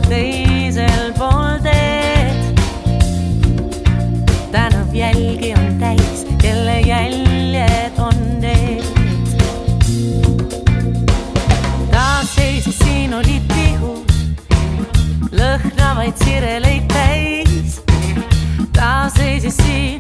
teisel pool teed. Tänav jälgi on täis, kelle jäljed on need. Taas seisis siin olid tihus, lõhnavaid sireleid täis. Taas seisis siin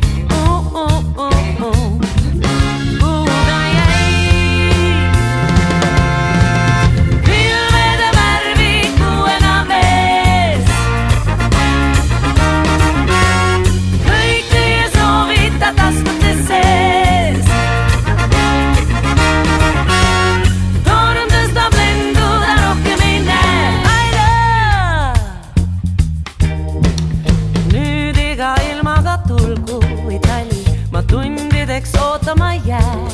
tundideks ootama jään.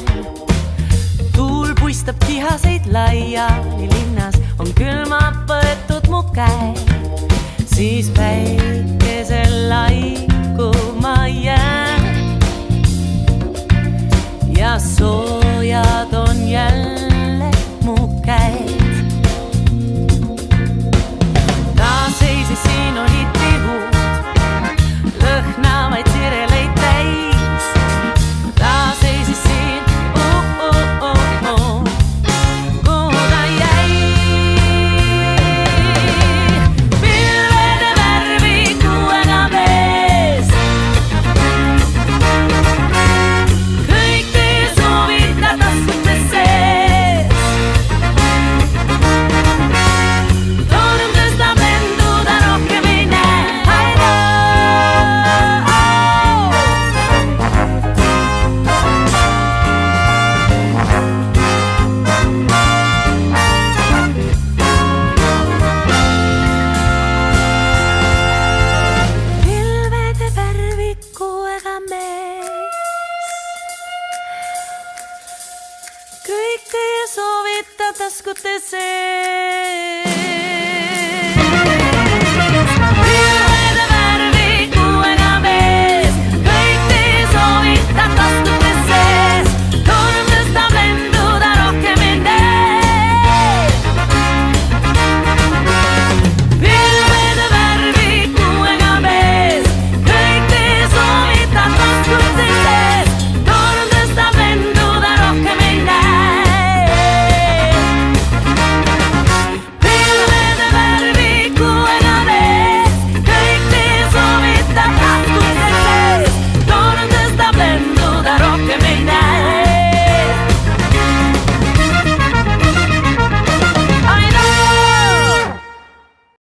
Tuul puistab kihaseid laiali, linnas on külma võetud mu käe. Siis